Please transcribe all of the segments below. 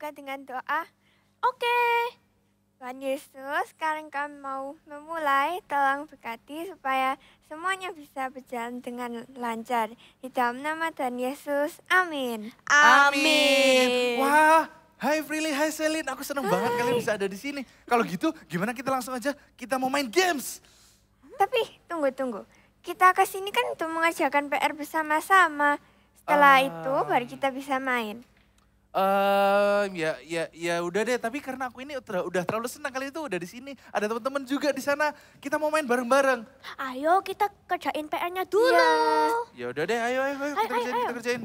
buka dengan doa. Oke. Tuhan Yesus, sekarang kami mau memulai, tolong berkati supaya semuanya bisa berjalan dengan lancar. Di dalam nama Tuhan Yesus, amin. Amin. Wah, hai Prilly, hai Selin. Aku senang banget kalian bisa ada di sini. Kalau gitu, gimana kita langsung aja kita mau main games? Tapi tunggu. Kita kesini kan untuk mengerjakan PR bersama-sama. Setelah itu baru kita bisa main. Ya udah deh. Tapi karena aku ini udah terlalu senang kalian itu udah di sini. Ada teman-teman juga di sana. Kita mau main bareng-bareng. Ayo kita kerjain PR-nya dulu. Ya udah deh, ayo kita kerjain.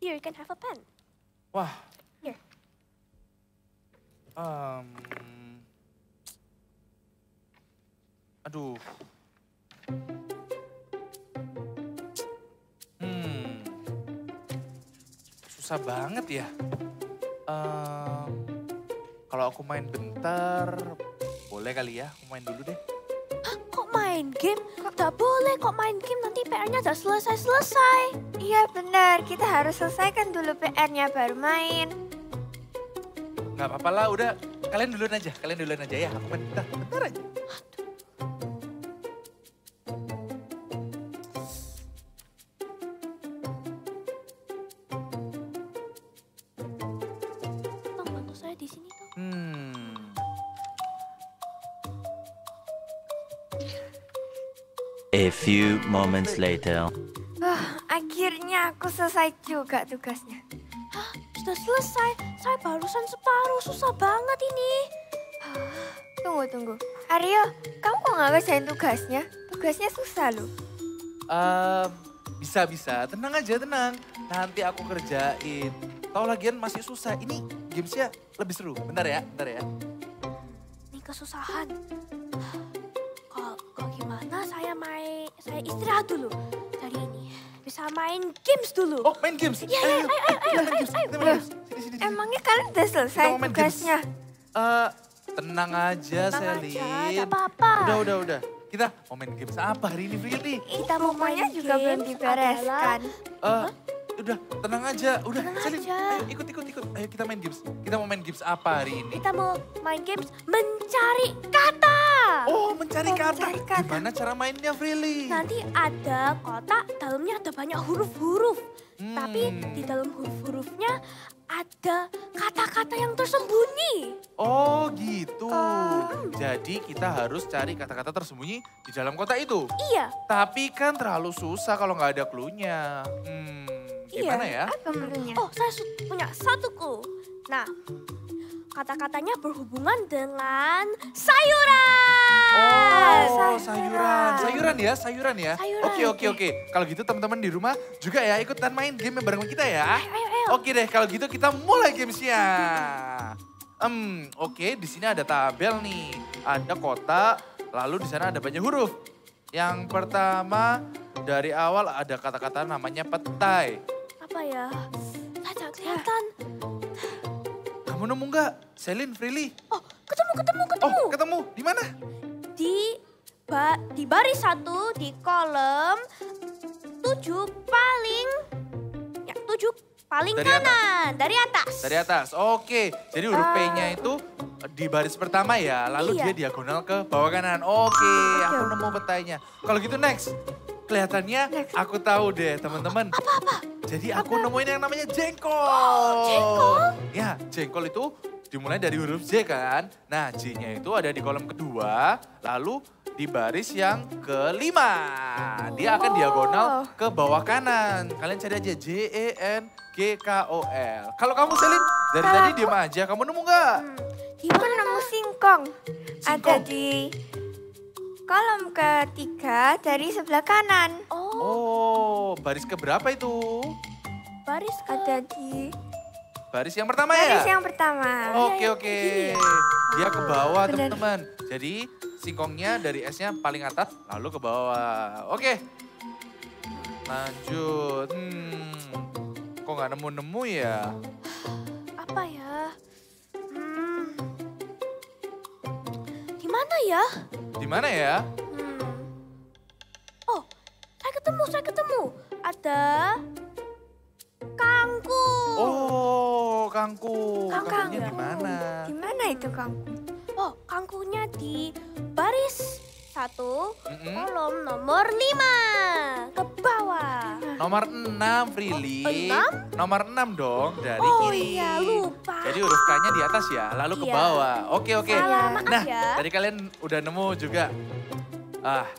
Here, you can have a pen. Wah. Here. Aduh. Susah banget ya. Kalau aku main bentar, boleh kali ya? Aku main dulu deh. Hah, kok main game? Gak boleh kok main game, nanti PR-nya udah selesai. Iya benar, kita harus selesaikan dulu PR-nya baru main. Gak apa-apa lah, udah. Kalian duluan aja ya. Aku main bentar aja. Tolong bantu saya di sini dong. A few moments later. Akhirnya aku selesai juga tugasnya. Hah, sudah selesai. Saya barusan separuh, susah banget ini. Tunggu. Aryo, kamu kok gak kerjain tugasnya? Tugasnya susah loh. Bisa. Tenang aja, tenang. Nanti aku kerjain. Tahu lagian masih susah. Ini gamesnya lebih seru. Bentar ya. Ini kesusahan. Kok gimana saya istirahat dulu dari ini. Bisa main games dulu. Oh, main games? Ayo. Kita main games. Sini. Emangnya kalian udah selesai Kita mau main tugasnya? Tenang aja, Selin. Gak apa-apa. Udah. Kita mau main games apa hari ini, Prilly? Kita mau Semuanya main juga belum games dibereskan. Udah, tenang aja. Udah, Tenang Selin. aja. Ayo ikut. Ayo kita main games. Kita mau main games apa hari ini? Kita mau main games mencari kata. Oh, mencari kata. mencari kata. Gimana cara mainnya, Prilly? Nanti ada kotak, dalamnya ada banyak huruf-huruf. Tapi di dalam huruf-hurufnya ada kata-kata yang tersembunyi. Oh gitu. Jadi kita harus cari kata-kata tersembunyi di dalam kotak itu. Iya. Tapi kan terlalu susah kalau nggak ada clue-nya. Gimana ya? Apa menunya? Oh, saya punya satu clue. Nah, kata-katanya berhubungan dengan sayuran. Oh, sayuran. Sayuran ya. Sayuran. Oke. Kalau gitu teman-teman di rumah juga ya ikutan main game bareng kita ya. Ayo. Oke deh, kalau gitu kita mulai gamesnya. Oke, di sini ada tabel nih. Ada kotak, lalu di sana ada banyak huruf. Yang pertama dari awal ada kata-kata namanya petai. Apa ya? Saya tidak kelihatan. Kamu nemu nggak? Selin, Prilly? Oh, ketemu. Oh, ketemu. Di mana? Di baris 1 di kolom 7 paling Dari kanan, dari atas. Dari atas, oke. Jadi huruf P-nya itu di baris pertama ya, lalu Iya. dia diagonal ke bawah kanan. Oke, aku nemu petainya. Kalau gitu next. Kelihatannya aku tahu deh teman-teman. Apa? Jadi aku nemuin yang namanya jengkol. Jengkol? Ya, jengkol itu dimulai dari huruf J kan. Nah, J-nya itu ada di kolom kedua, lalu di baris yang kelima. Dia akan diagonal ke bawah kanan. Kalian cari aja JENGKOL. Kalau kamu Selin, dari tadi diem aja. Kamu nemu nggak? Aku nemu singkong. Ada Singkong? di kolom ketiga dari sebelah kanan. Oh, baris keberapa itu? Baris Ada di Baris yang pertama baris ya? yang pertama. Oke. Dia ke bawah Bener. teman-teman. Jadi singkongnya dari S-nya paling atas lalu ke bawah. Oke. Lanjut. Kok nggak nemu-nemu ya? apa ya? Di mana ya? Di mana ya? ketemu. Ada kangkung. Oh, kangkung. Kangkungnya ya? di mana? Di mana itu kangkung? Oh, kangkungnya di baris 1, Mm-mm. kolom nomor 5. Ke bawah. Nomor 6, Prilly. Oh, 6? Nomor 6 dong, dari Oh kiri. iya, lupa. Jadi huruf K-nya di atas ya, lalu ke Iya. bawah. Oke. Salah, maaf Nah, ya. tadi kalian udah nemu juga.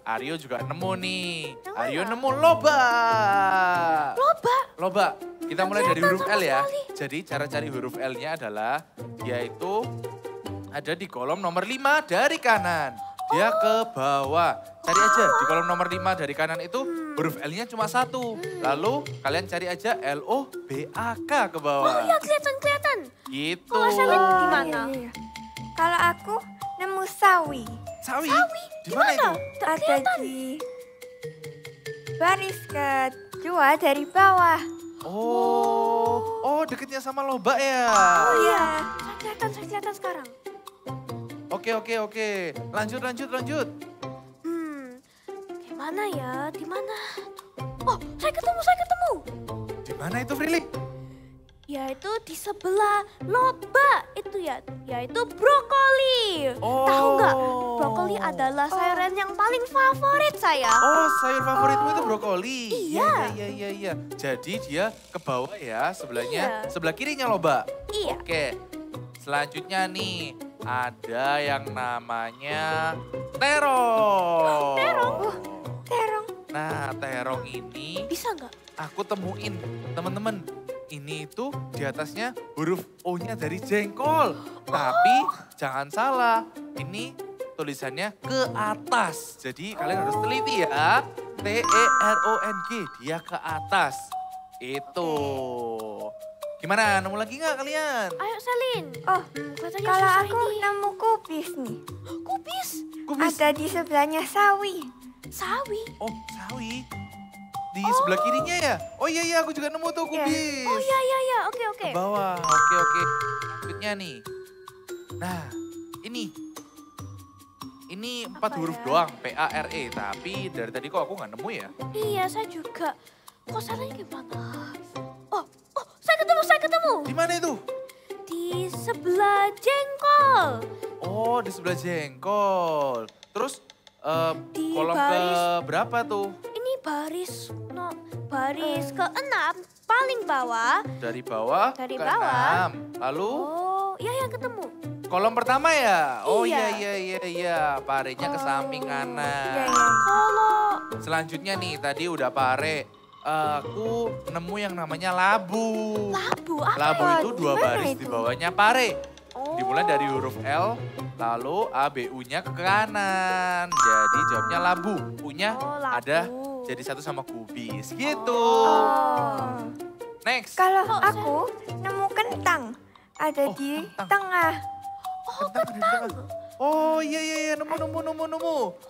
Aryo juga nemu nih. Yang Aryo mana? nemu loba. Loba. Kita mulai dari kelihatan huruf sama L ya. sekali. Jadi cara cari huruf L-nya adalah yaitu ada di kolom nomor 5 dari kanan. Dia ke bawah. Cari aja di kolom nomor 5 dari kanan itu huruf L-nya cuma 1. Lalu kalian cari aja LOBAK ke bawah. Oh iya, kelihatan. Gitu. Kalau Selin di mana? Iya. Kalau aku nemu sawi. Sawi? Di mana itu? Ada di baris kedua dari bawah. Oh, deketnya sama lobak ya. Oh iya. Saya kelihatan sekarang. Oke. Lanjut. Gimana ya? Di mana? Oh, saya ketemu. Di mana itu, Prilly? Yaitu di sebelah loba itu ya, yaitu brokoli. Tahu nggak? Brokoli adalah sayuran yang paling favorit saya. Oh, sayur favoritmu itu brokoli. Iya. Iya. Jadi dia ke bawah ya, sebelahnya, Iya. sebelah kirinya loba. Iya. Oke. Selanjutnya nih, ada yang namanya terong. Terong. Nah, terong ini Bisa nggak? aku temuin, teman-teman. Ini itu di atasnya huruf O-nya dari jengkol. Tapi jangan salah, ini tulisannya ke atas. Jadi kalian harus teliti ya. TERONG, dia ke atas. Itu. Gimana, nemu lagi nggak kalian? Ayo Selin. Oh, Kelihatannya kalau susah aku ini. nemu kubis nih. Kubis, Kubis. Ada di sebelahnya sawi. sawi. Oh, sawi. Di sebelah kirinya ya? Oh iya, aku juga nemu tuh kubis. Oh iya, oke. Ke bawah, oke. Selanjutnya nih. Nah, ini 4 Apa huruf ya? doang, PARE. Tapi dari tadi kok aku nggak nemu ya? Iya, saya juga. Kok salahnya gimana? Oh, saya ketemu. Di mana itu? Di sebelah jengkol. Oh, di sebelah jengkol. Terus Di kolom baris- ke berapa tuh? Ini baris ke-6, paling bawah. Dari bawah Dari ke bawah. 6. Lalu Oh, iya ketemu. kolom pertama ya? Oh Iya. iya. Parenya ke samping Iya, kanan. iya. Kalau Selanjutnya nih, tadi udah pare. Aku nemu yang namanya labu. labu apa? Labu ya? itu 2 Gimana baris itu? di bawahnya pare. Oh. Dimulai dari huruf L, lalu A, B, U-nya ke kanan. Jadi jawabnya labu. U-nya Oh, labu. ada jadi satu sama kubis. Gitu. Oh. Next. Kalau aku nemu kentang. Ada Oh, di kentang. tengah. Kentang ada di tengah. Oh iya, nemu.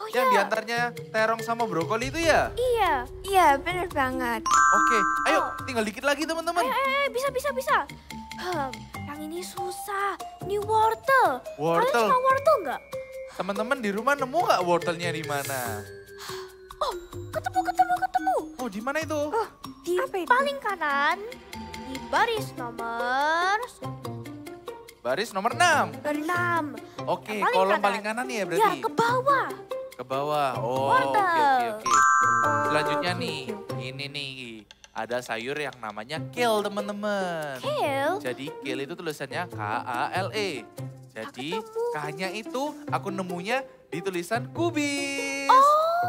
Yang iya. diantaranya terong sama brokoli itu ya? Iya. Iya, bener banget. Oke, ayo Oh. tinggal dikit lagi teman-teman. Bisa. Yang ini susah. Ini wortel. Wortel. Kalian suka wortel nggak? Teman-teman di rumah nemu nggak wortelnya di mana? Oh, ketemu. Oh, di mana itu? Di Apa itu? paling kanan, di baris nomor Baris nomor 6. 6. Oke, Yang paling kolom kanan. paling kanan nih ya Ya, berarti? ke bawah. Ke bawah. Oh, Wortel. oke. Selanjutnya nih, ini nih. Ada sayur yang namanya kale teman-teman. Kale. Jadi kale itu tulisannya KALE. Jadi ketemu. K-nya itu aku nemunya di tulisan kubis.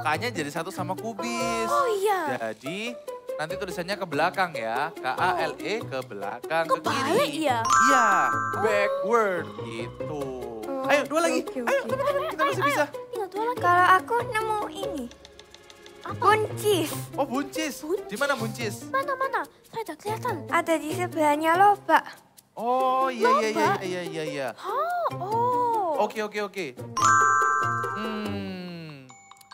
K-nya jadi satu sama kubis. Oh iya. Jadi nanti tulisannya ke belakang ya. KALE ke belakang, ke Kebalik kiri. ya? Iya, backward gitu. Ayo, 2 lagi. Oke, Ayo, oke. teman-teman, kita masih bisa. Tinggal 2 lagi. Kalau aku nemu ini. Buncis. Oh, buncis. Di mana buncis? Mana? Saya udah kelihatan. Ada di sebelahnya lobak. Oh, iya. Lomba. Oh. Oke.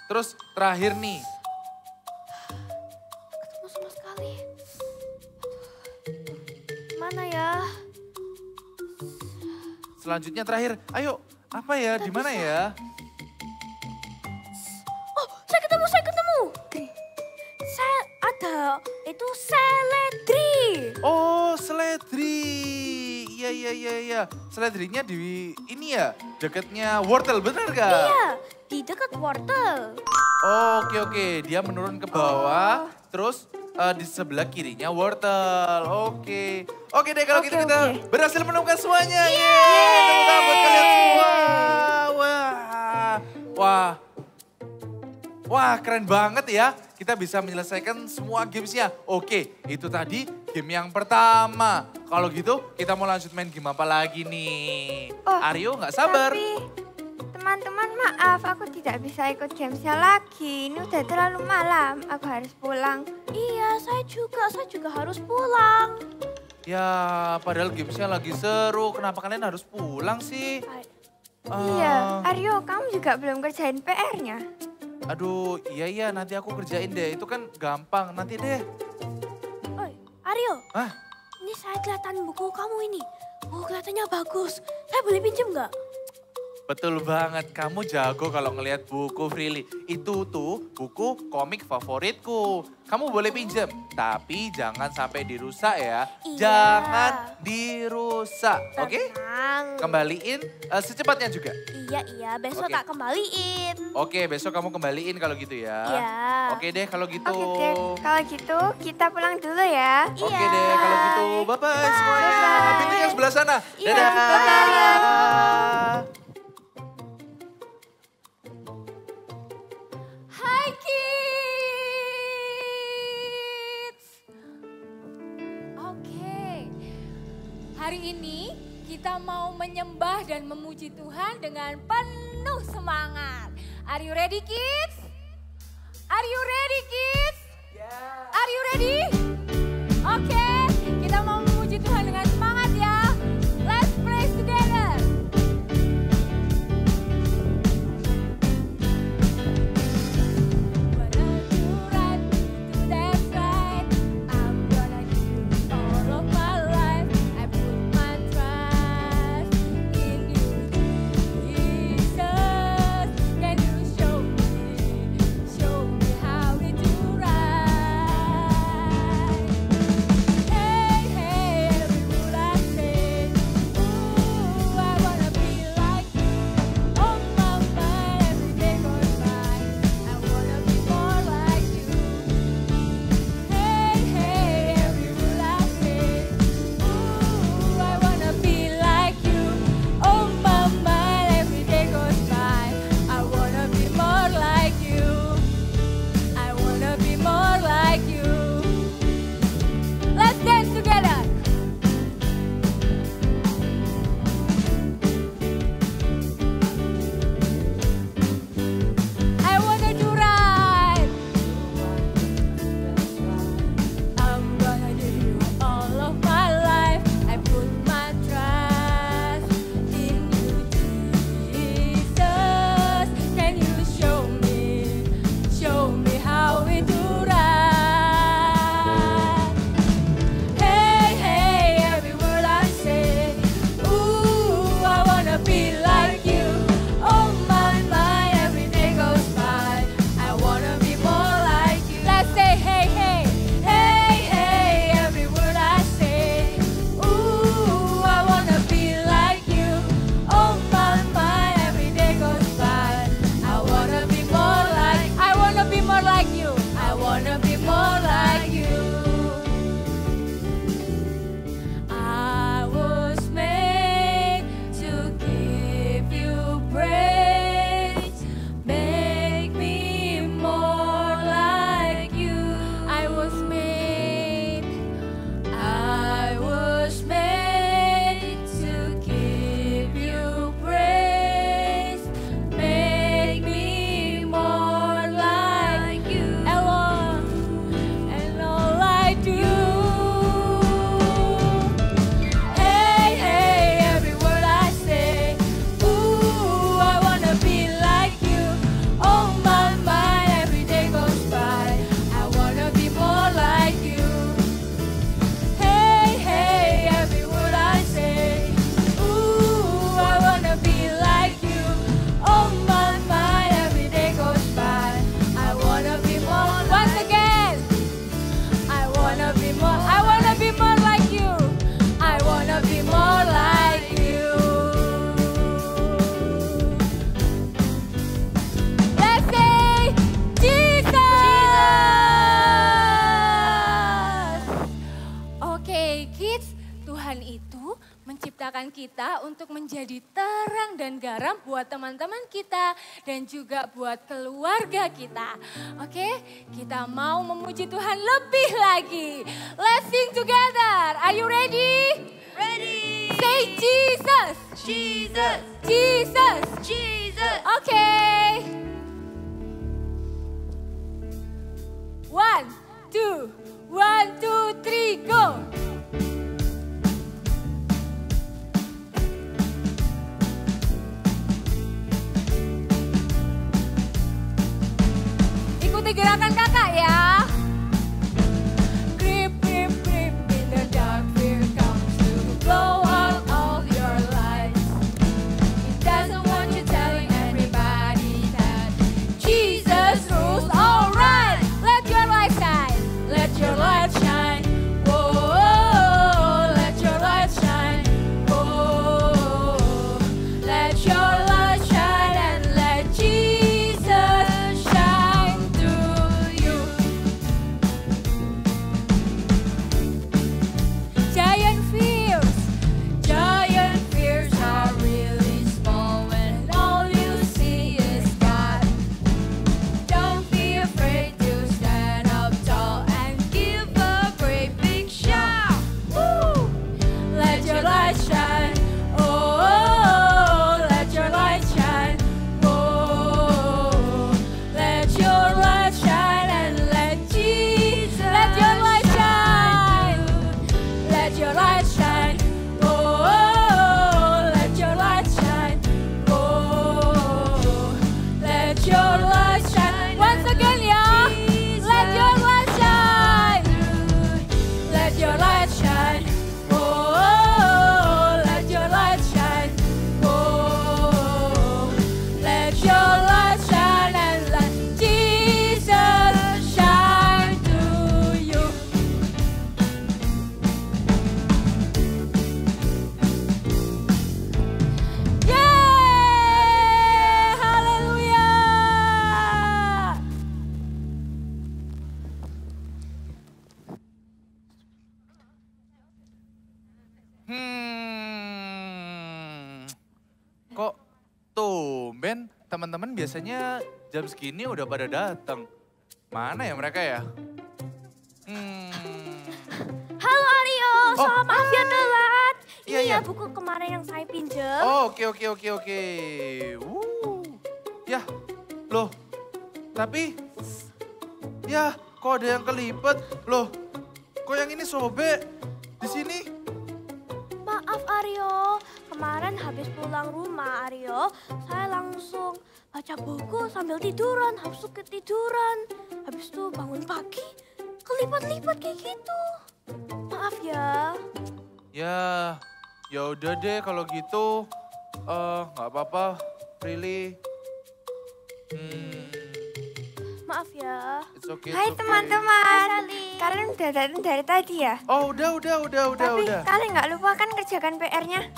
Terus terakhir nih. Ketemu sama sekali. Mana ya? Selanjutnya terakhir. Ayo, apa ya? Di mana ya? Oh, saya ketemu. Itu seledri. Oh, seledri. Iya. Seledrinya di ini ya, dekatnya wortel, benar gak? Iya, di dekat wortel. Oh, oke. Dia menurun ke bawah, terus di sebelah kirinya wortel. Oke deh kalau gitu kita berhasil menemukan semuanya. Yeay! Tepuk tangan buat kalian semua. Wah, keren banget ya. Kita bisa menyelesaikan semua gamesnya. Oke, itu tadi game yang pertama. Kalau gitu kita mau lanjut main game apa lagi nih? Aryo nggak sabar. Tapi teman-teman maaf, aku tidak bisa ikut gamesnya lagi. Ini udah terlalu malam, aku harus pulang. Iya, saya juga harus pulang. Ya, padahal gamesnya lagi seru. Kenapa kalian harus pulang sih? Iya, Aryo, kamu juga belum kerjain PR-nya. Aduh, iya, nanti aku kerjain deh. Itu kan gampang, nanti deh. Oi, Aryo. Hah? Ini saya kelihatan buku kamu ini. Oh, kelihatannya bagus. Saya boleh pinjam nggak? Betul banget, kamu jago kalau ngelihat buku Freely. Itu tuh buku komik favoritku. Kamu boleh pinjam, tapi jangan sampai dirusak ya. Iya. Jangan dirusak, oke? Tenang. Kembaliin secepatnya juga. Iya, besok Oke. tak kembaliin. Oke, besok kamu kembaliin kalau gitu ya. Iya. Oke deh kalau gitu. Oke deh, kalau gitu kita pulang dulu ya. Oke Iya. deh kalau gitu. Bye-bye semuanya. Bye. Pintu yang sebelah sana. Iya, Dadah. Hai kids. Oke. Hari ini kita mau menyembah dan memuji Tuhan dengan penuh semangat. Are you ready kids? Are you ready kids? Are you ready? Oke, kita mau memuji Tuhan dengan semangat ya. Let's praise together. Show me how to do right. kita untuk menjadi terang dan garam buat teman-teman kita dan juga buat keluarga kita. Oke, kita mau memuji Tuhan lebih lagi. Let's sing together. Are you ready? Ready. Say Jesus. Jesus. Jesus. Jesus. Okay. 1, 2, 1, 2, 3, go. Ikuti gerakan kakak ya. Grip, grip, grip in the dark, fear comes to blow out all your lights. It doesn't want you telling everybody that Jesus rules. All right, let your light shine. Let your light shine. Whoa, let your light shine. Whoa, let your light shine and let Jesus shine through you. Giant fears are really small when all you see is God. Don't be afraid to stand up tall and give a great big shout. Woo! Let your light shine. Oh, let your light shine. Oh, let your light shine and let Jesus. Let your light shine. Let your light shine. Oh, let your light shine. Oh, let your light shine. Once again, yeah. Let your light shine. Let your light shine. Oh, let your light shine. Oh, let your light shine and let Jesus shine through you. Yeay! Haleluya! Kok tumben teman-teman biasanya jam segini udah pada datang. Mana ya mereka ya? Halo Aryo, maaf ya telat. Iya, Ini ya iya. buku kemarin yang saya pinjam. Oh, oke. Ya, loh. Tapi, ya kok ada yang kelipet? Loh, kok yang ini sobek di sini? Maaf Aryo, kemarin habis pulang rumah Aryo, saya langsung baca buku sambil tiduran, habis itu ketiduran. Habis itu bangun pagi, kelipat-lipat kayak gitu. Maaf ya. Ya udah deh kalau gitu. Nggak apa-apa, Prilly. Maaf ya. It's okay. Hai teman-teman. Kalian udah datang dari tadi ya? Oh udah. Tapi kalian nggak lupa kan kerjakan PR-nya?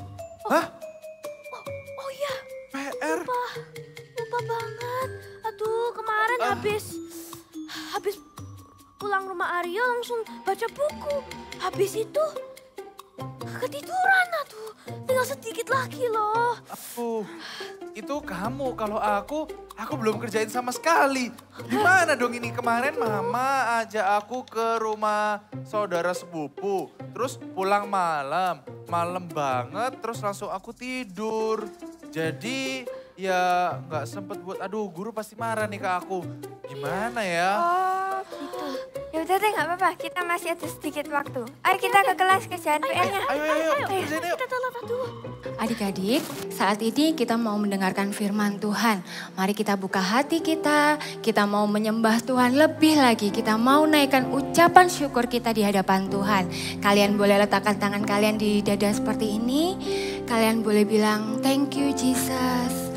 Hah? Oh iya, PR? lupa banget. Aduh, kemarin habis pulang rumah Aryo langsung baca buku. Habis itu ketiduran, aduh. Tinggal sedikit lagi loh. Itu kamu. Kalau aku belum kerjain sama sekali. Gimana dong ini? Kemarin mama ajak aku ke rumah saudara sepupu. Terus pulang malam banget. Terus langsung aku tidur. Jadi ya nggak sempet buat, guru pasti marah nih ke aku. Gimana ya? Oh gitu. Ya udah deh nggak apa-apa, kita masih ada sedikit waktu. Ayo kita ke kelas kerjaan PR-nya. Ayo, kerjain yuk. Kita telat, aduh. Adik-adik, saat ini kita mau mendengarkan firman Tuhan. Mari kita buka hati kita mau menyembah Tuhan lebih lagi. Kita mau naikkan ucapan syukur kita di hadapan Tuhan. Kalian boleh letakkan tangan kalian di dada seperti ini. Kalian boleh bilang, thank you Jesus,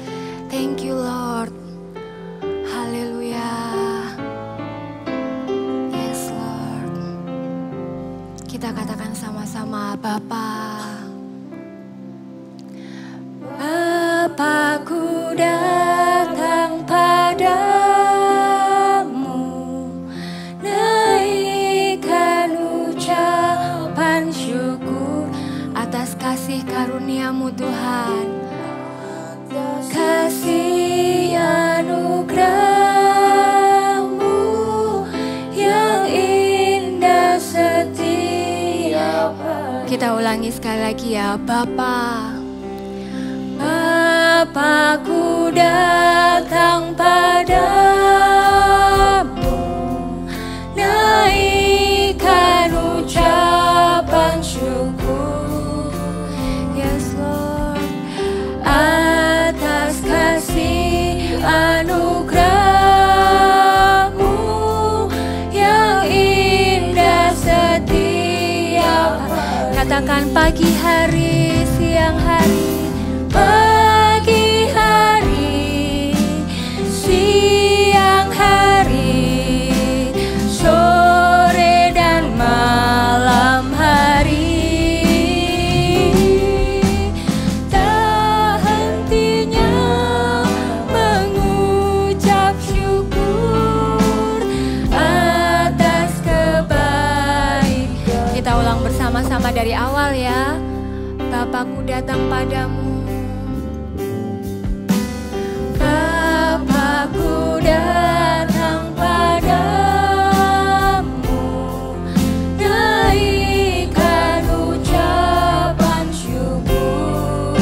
thank you Lord. Haleluya. Yes Lord. Kita katakan sama-sama, Bapa. Bapakku datang padamu, naikkan ucapan syukur atas kasih karuniamu Kita ulangi sekali lagi ya, Bapa. Bapakku datang padamu, naikkan ucapan syukur. Yes Lord, atas kasih anugerah-Mu yang indah setiap hari. Katakan pagi hari, siang hari, pagi hari, siang hari, sore dan malam hari. Tak hentinya mengucap syukur atas kebaikan. Kita ulang bersama-sama dari awal ya. Bapakku datang padamu. Bapakku datang padamu, naikkan ucapan syukur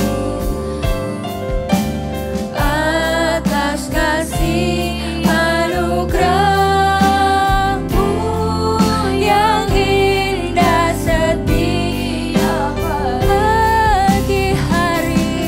atas kasih anugerah-Mu yang indah setiap pagi hari.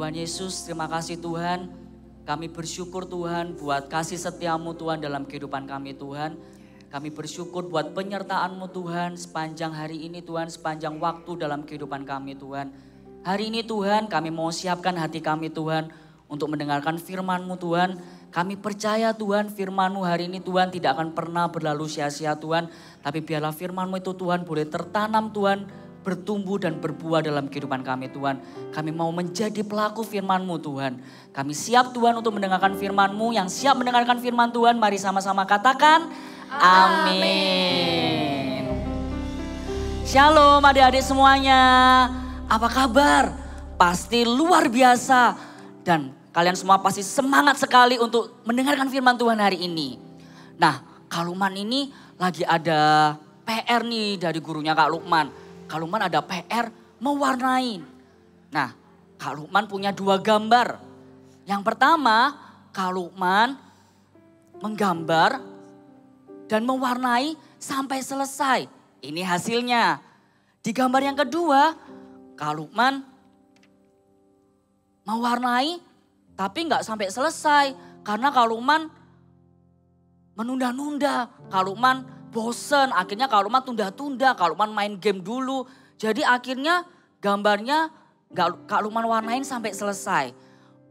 Tuhan Yesus, terima kasih Tuhan. Kami bersyukur Tuhan buat kasih setiamu Tuhan dalam kehidupan kami Tuhan. Kami bersyukur buat penyertaan-Mu Tuhan sepanjang hari ini Tuhan, sepanjang waktu dalam kehidupan kami Tuhan. Hari ini Tuhan kami mau siapkan hati kami Tuhan untuk mendengarkan firman-Mu Tuhan. Kami percaya Tuhan firman-Mu hari ini Tuhan tidak akan pernah berlalu sia-sia Tuhan. Tapi biarlah firman-Mu itu Tuhan boleh tertanam Tuhan, bertumbuh dan berbuah dalam kehidupan kami Tuhan. Kami mau menjadi pelaku firman-Mu Tuhan. Kami siap Tuhan untuk mendengarkan firman-Mu. Yang siap mendengarkan firman Tuhan mari sama-sama katakan amin. Shalom adik-adik semuanya. Apa kabar? Pasti luar biasa. Dan kalian semua pasti semangat sekali untuk mendengarkan firman Tuhan hari ini. Nah, Kak Lukman ini lagi ada PR nih dari gurunya Kak Lukman. Kak Lukman ada PR mewarnai. Nah, Kak Lukman punya 2 gambar. Yang pertama, Kak Lukman menggambar dan mewarnai sampai selesai. Ini hasilnya. Di gambar yang kedua, Kak Lukman mewarnai tapi nggak sampai selesai. Karena Kak Lukman menunda-nunda. Kak Lukman bosen, akhirnya Kak Lukman tunda-tunda, Kak Lukman main game dulu. Jadi akhirnya gambarnya Kak Lukman warnain sampai selesai.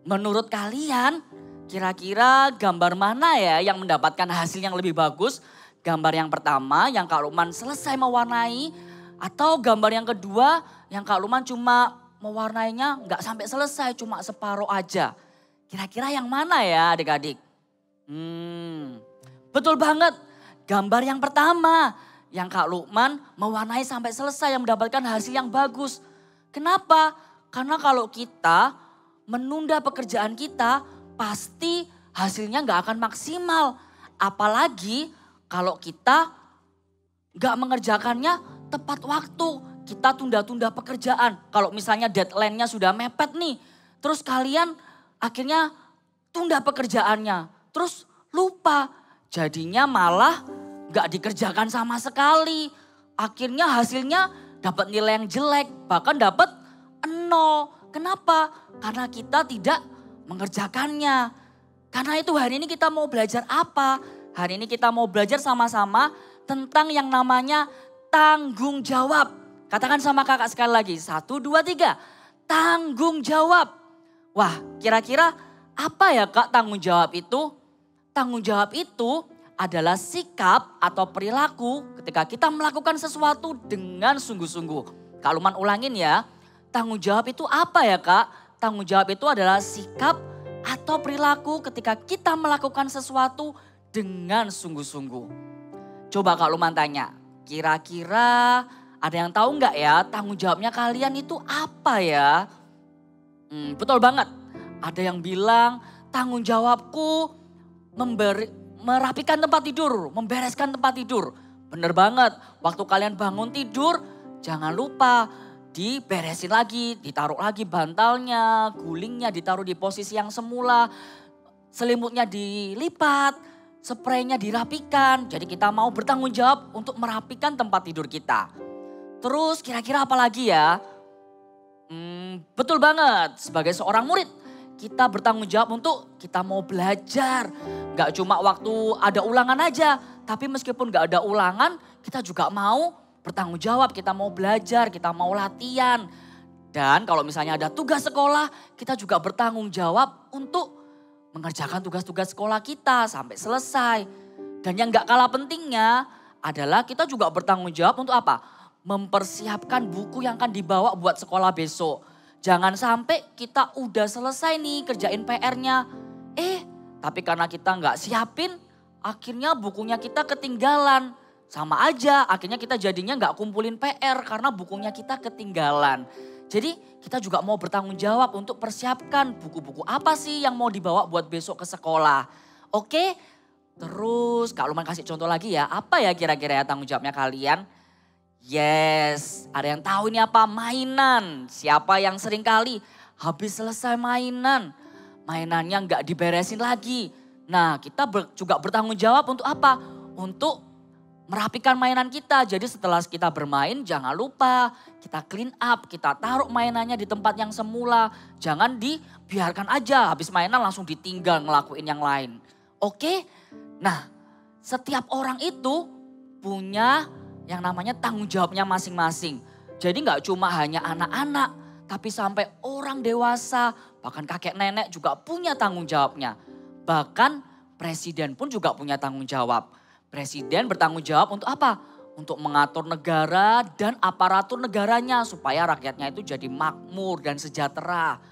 Menurut kalian kira-kira gambar mana ya yang mendapatkan hasil yang lebih bagus? Gambar yang pertama yang Kak Lukman selesai mewarnai atau gambar yang kedua yang Kak Lukman cuma mewarnainya nggak sampai selesai, cuma separuh aja. Kira-kira yang mana ya adik-adik? Betul banget. Gambar yang pertama, yang Kak Lukman mewarnai sampai selesai yang mendapatkan hasil yang bagus. Kenapa? Karena kalau kita menunda pekerjaan kita, pasti hasilnya nggak akan maksimal. Apalagi kalau kita nggak mengerjakannya tepat waktu. Kita tunda-tunda pekerjaan. Kalau misalnya deadline-nya sudah mepet nih, terus kalian akhirnya tunda pekerjaannya, terus lupa. Jadinya malah gak dikerjakan sama sekali. Akhirnya hasilnya dapat nilai yang jelek, bahkan dapat 0. Kenapa? Karena kita tidak mengerjakannya. Karena itu hari ini kita mau belajar apa? Hari ini kita mau belajar sama-sama tentang yang namanya tanggung jawab. Katakan sama kakak sekali lagi, 1, 2, 3. Tanggung jawab. Wah, kira-kira apa ya Kak tanggung jawab itu? Tanggung jawab itu adalah sikap atau perilaku ketika kita melakukan sesuatu dengan sungguh-sungguh. Kak Lukman ulangin ya, tanggung jawab itu apa ya Kak? Tanggung jawab itu adalah sikap atau perilaku ketika kita melakukan sesuatu dengan sungguh-sungguh. Coba Kak Lukman tanya, kira-kira ada yang tahu nggak ya tanggung jawabnya kalian itu apa ya? Betul banget, ada yang bilang tanggung jawabku merapikan tempat tidur, membereskan tempat tidur. Bener banget, waktu kalian bangun tidur jangan lupa diberesin lagi, ditaruh lagi bantalnya, gulingnya ditaruh di posisi yang semula, selimutnya dilipat, spraynya dirapikan. Jadi kita mau bertanggung jawab untuk merapikan tempat tidur kita. Terus kira-kira apa lagi ya? Betul banget, sebagai seorang murid kita bertanggung jawab untuk kita mau belajar. Gak cuma waktu ada ulangan aja, tapi meskipun gak ada ulangan kita juga mau bertanggung jawab. Kita mau belajar, kita mau latihan. Dan kalau misalnya ada tugas sekolah, kita juga bertanggung jawab untuk mengerjakan tugas-tugas sekolah kita sampai selesai. Dan yang gak kalah pentingnya adalah kita juga bertanggung jawab untuk apa? Mempersiapkan buku yang akan dibawa buat sekolah besok. Jangan sampai kita udah selesai nih kerjain PR-nya. Tapi karena kita nggak siapin, akhirnya bukunya kita ketinggalan. Sama aja, akhirnya kita jadinya nggak kumpulin PR karena bukunya kita ketinggalan. Jadi kita juga mau bertanggung jawab untuk persiapkan buku-buku apa sih yang mau dibawa buat besok ke sekolah. Oke, terus Kak Lukman kasih contoh lagi ya. Apa ya kira-kira ya tanggung jawabnya kalian? Yes, ada yang tahu ini apa? Mainan. Siapa yang sering kali habis selesai mainannya nggak diberesin lagi. Nah kita juga bertanggung jawab untuk apa? Untuk merapikan mainan kita. Jadi setelah kita bermain jangan lupa kita clean up, kita taruh mainannya di tempat yang semula. Jangan dibiarkan aja habis mainan langsung ditinggal ngelakuin yang lain. Oke? Nah, setiap orang itu punya yang namanya tanggung jawabnya masing-masing. Jadi nggak cuma hanya anak-anak, tapi sampai orang dewasa, bahkan kakek nenek juga punya tanggung jawabnya. Bahkan presiden pun juga punya tanggung jawab. Presiden bertanggung jawab untuk apa? Untuk mengatur negara dan aparatur negaranya supaya rakyatnya itu jadi makmur dan sejahtera.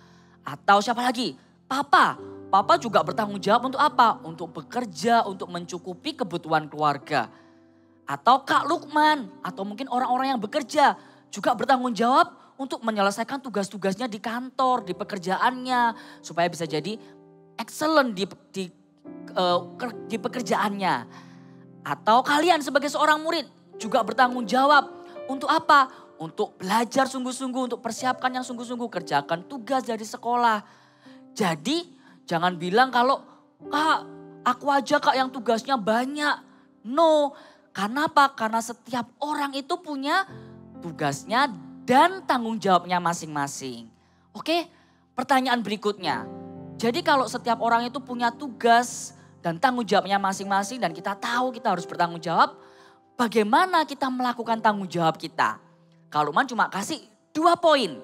Atau siapa lagi? Papa. Papa juga bertanggung jawab untuk apa? Untuk bekerja, untuk mencukupi kebutuhan keluarga. Atau Kak Lukman, atau mungkin orang-orang yang bekerja juga bertanggung jawab untuk menyelesaikan tugas-tugasnya di kantor, di pekerjaannya. Supaya bisa jadi excellent di pekerjaannya. Atau kalian sebagai seorang murid juga bertanggung jawab untuk apa? Untuk belajar sungguh-sungguh, untuk persiapkan yang sungguh-sungguh, kerjakan tugas dari sekolah. Jadi jangan bilang kalau Kak aku aja Kak yang tugasnya banyak. No, karena apa? Karena setiap orang itu punya tugasnya dan tanggung jawabnya masing-masing. Oke, pertanyaan berikutnya. Jadi kalau setiap orang itu punya tugas dan tanggung jawabnya masing-masing dan kita tahu kita harus bertanggung jawab, bagaimana kita melakukan tanggung jawab kita? Kak Lukman cuma kasih 2 poin.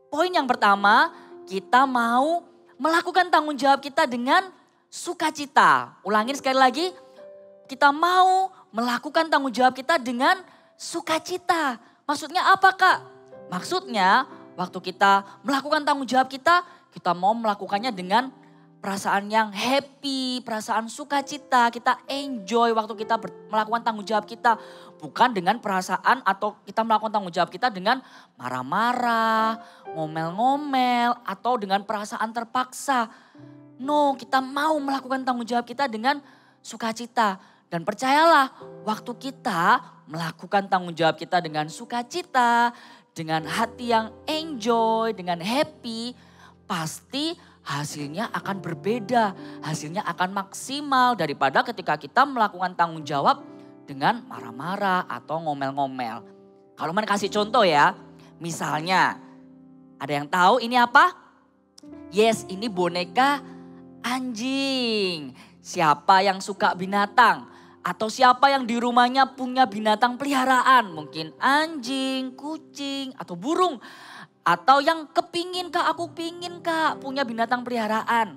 Poin yang pertama, kita mau melakukan tanggung jawab kita dengan sukacita. Ulangin sekali lagi, kita mau melakukan tanggung jawab kita dengan sukacita. Maksudnya apa Kak? Maksudnya waktu kita melakukan tanggung jawab kita mau melakukannya dengan perasaan yang happy, perasaan sukacita, kita enjoy waktu kita melakukan tanggung jawab kita. Bukan dengan perasaan atau kita melakukan tanggung jawab kita dengan marah-marah, ngomel-ngomel, atau dengan perasaan terpaksa. No, kita mau melakukan tanggung jawab kita dengan sukacita. Dan percayalah, waktu kita melakukan tanggung jawab kita dengan sukacita, dengan hati yang enjoy, dengan happy, pasti hasilnya akan berbeda, hasilnya akan maksimal daripada ketika kita melakukan tanggung jawab dengan marah-marah atau ngomel-ngomel. Kalau mau kasih contoh ya, misalnya ada yang tahu ini apa? Yes, ini boneka anjing. Siapa yang suka binatang? Atau siapa yang di rumahnya punya binatang peliharaan? Mungkin anjing, kucing, atau burung. Atau yang kepingin Kak, aku pingin Kak punya binatang peliharaan.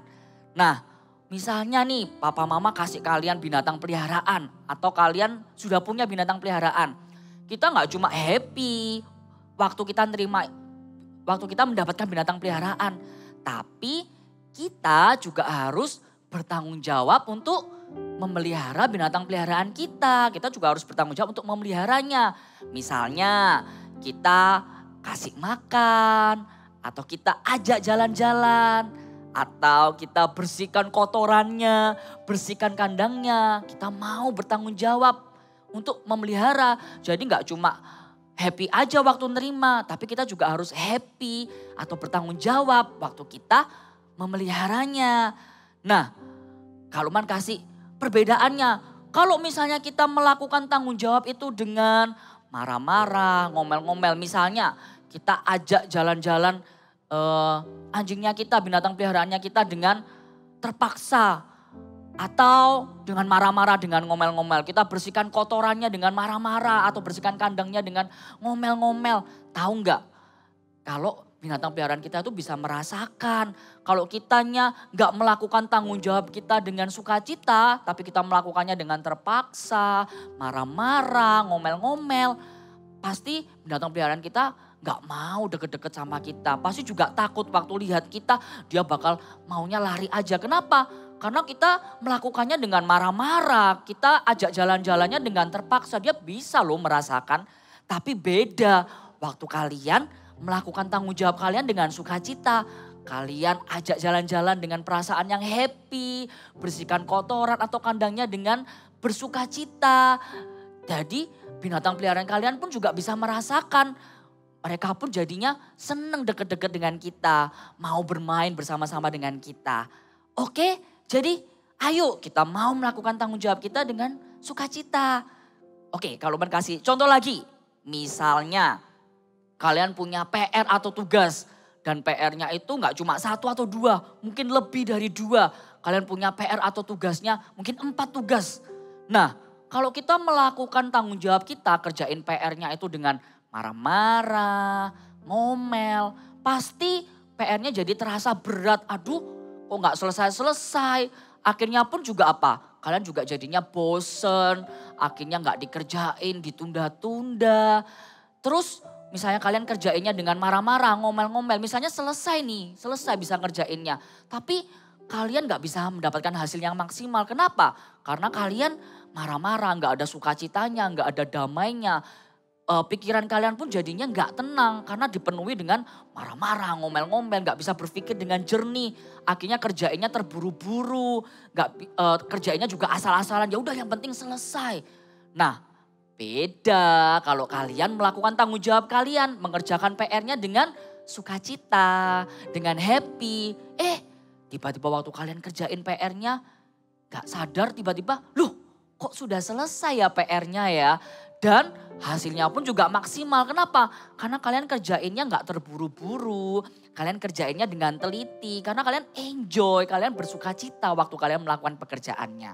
Nah misalnya nih papa mama kasih kalian binatang peliharaan. Atau kalian sudah punya binatang peliharaan. Kita gak cuma happy waktu kita mendapatkan binatang peliharaan. Tapi kita juga harus bertanggung jawab untuk memelihara binatang peliharaan kita. Kita juga harus bertanggung jawab untuk memeliharanya. Misalnya kita kasih makan, atau kita ajak jalan-jalan, atau kita bersihkan kotorannya, bersihkan kandangnya. Kita mau bertanggung jawab untuk memelihara. Jadi gak cuma happy aja waktu nerima, tapi kita juga harus happy atau bertanggung jawab waktu kita memeliharanya. Nah, Kak Lukman kasih perbedaannya. Kalau misalnya kita melakukan tanggung jawab itu dengan marah-marah, ngomel-ngomel. Misalnya kita ajak jalan-jalan anjingnya kita, binatang peliharaannya kita dengan terpaksa. Atau dengan marah-marah, dengan ngomel-ngomel. Kita bersihkan kotorannya dengan marah-marah atau bersihkan kandangnya dengan ngomel-ngomel. Tahu nggak? Kalau binatang peliharaan kita itu bisa merasakan. Kalau kitanya nggak melakukan tanggung jawab kita dengan sukacita, tapi kita melakukannya dengan terpaksa, marah-marah, ngomel-ngomel. Pasti binatang peliharaan kita nggak mau deket-deket sama kita. Pasti juga takut waktu lihat kita, dia bakal maunya lari aja. Kenapa? Karena kita melakukannya dengan marah-marah, kita ajak jalan-jalannya dengan terpaksa. Dia bisa loh merasakan, tapi beda waktu kalian melakukan tanggung jawab kalian dengan sukacita. Kalian ajak jalan-jalan dengan perasaan yang happy, bersihkan kotoran atau kandangnya dengan bersukacita. Jadi binatang peliharaan kalian pun juga bisa merasakan. Mereka pun jadinya seneng deket-deket dengan kita, mau bermain bersama-sama dengan kita. Oke? Jadi ayo kita mau melakukan tanggung jawab kita dengan sukacita. Oke, kalau Lukman kasih contoh lagi. Misalnya kalian punya PR atau tugas. Dan PR-nya itu nggak cuma 1 atau 2, mungkin lebih dari 2. Kalian punya PR atau tugasnya mungkin 4 tugas. Nah, kalau kita melakukan tanggung jawab kita, kerjain PR-nya itu dengan marah-marah, ngomel, pasti PR-nya jadi terasa berat. Aduh, kok nggak selesai-selesai. Akhirnya pun juga apa? Kalian juga jadinya bosen, akhirnya nggak dikerjain, ditunda-tunda. Terus misalnya kalian kerjainnya dengan marah-marah, ngomel-ngomel. Misalnya selesai nih, selesai bisa ngerjainnya. Tapi kalian gak bisa mendapatkan hasil yang maksimal. Kenapa? Karena kalian marah-marah, gak ada sukacitanya, gak ada damainya. Pikiran kalian pun jadinya gak tenang. Karena dipenuhi dengan marah-marah, ngomel-ngomel. Gak bisa berpikir dengan jernih. Akhirnya kerjainnya terburu-buru. Kerjainnya juga asal-asalan. Ya udah yang penting selesai. Nah, beda kalau kalian melakukan tanggung jawab kalian, mengerjakan PR-nya dengan sukacita, dengan happy. Tiba-tiba waktu kalian kerjain PR-nya, gak sadar tiba-tiba, loh kok sudah selesai ya PR-nya ya. Dan hasilnya pun juga maksimal. Kenapa? Karena kalian kerjainnya gak terburu-buru, kalian kerjainnya dengan teliti. Karena kalian enjoy, kalian bersukacita waktu kalian melakukan pekerjaannya.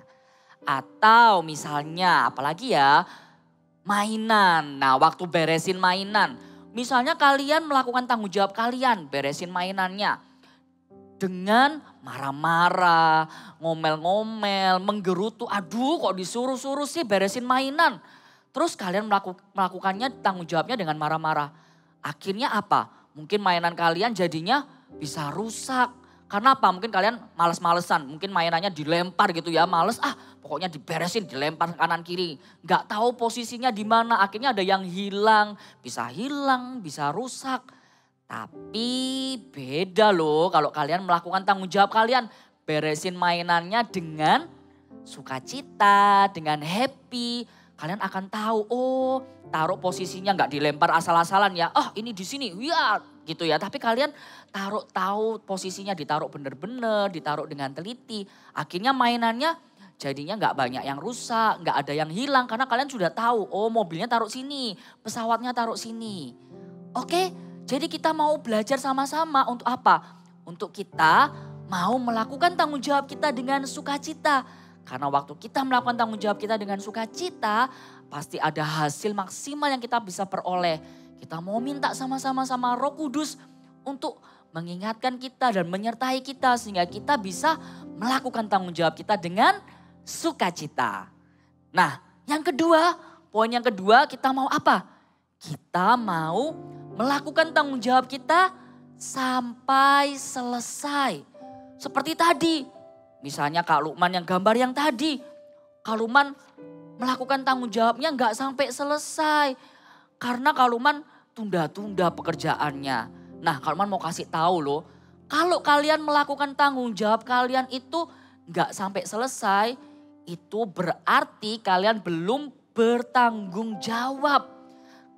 Atau misalnya, apalagi ya, mainan. Nah, waktu beresin mainan. Misalnya kalian melakukan tanggung jawab kalian, beresin mainannya. Dengan marah-marah, ngomel-ngomel, menggerutu. Aduh kok disuruh-suruh sih beresin mainan. Terus kalian melakukannya tanggung jawabnya dengan marah-marah. Akhirnya apa? Mungkin mainan kalian jadinya bisa rusak. Karena apa? Mungkin kalian males-malesan. Mungkin mainannya dilempar gitu ya. Males pokoknya diberesin, dilempar kanan kiri. Gak tahu posisinya di mana. Akhirnya ada yang hilang, bisa rusak. Tapi beda loh kalau kalian melakukan tanggung jawab kalian. Beresin mainannya dengan sukacita, dengan happy. Kalian akan tahu, oh taruh posisinya gak dilempar asal-asalan ya. Oh ini di sini, ya gitu ya. Tapi kalian tahu posisinya ditaruh bener-bener, ditaruh dengan teliti. Akhirnya mainannya jadinya gak banyak yang rusak, gak ada yang hilang. Karena kalian sudah tahu, oh mobilnya taruh sini, pesawatnya taruh sini. Oke, jadi kita mau belajar sama-sama untuk apa? Untuk kita mau melakukan tanggung jawab kita dengan sukacita. Karena waktu kita melakukan tanggung jawab kita dengan sukacita, pasti ada hasil maksimal yang kita bisa peroleh. Kita mau minta sama-sama sama Roh Kudus untuk mengingatkan kita dan menyertai kita sehingga kita bisa melakukan tanggung jawab kita dengan sukacita. Nah, yang kedua, poin yang kedua kita mau apa? Kita mau melakukan tanggung jawab kita sampai selesai. Seperti tadi. Misalnya Kak Lukman yang gambar yang tadi. Kak Lukman melakukan tanggung jawabnya nggak sampai selesai. Karena Kak Lukman tunda-tunda pekerjaannya. Nah Kak Lukman mau kasih tahu loh. Kalau kalian melakukan tanggung jawab kalian itu nggak sampai selesai. Itu berarti kalian belum bertanggung jawab.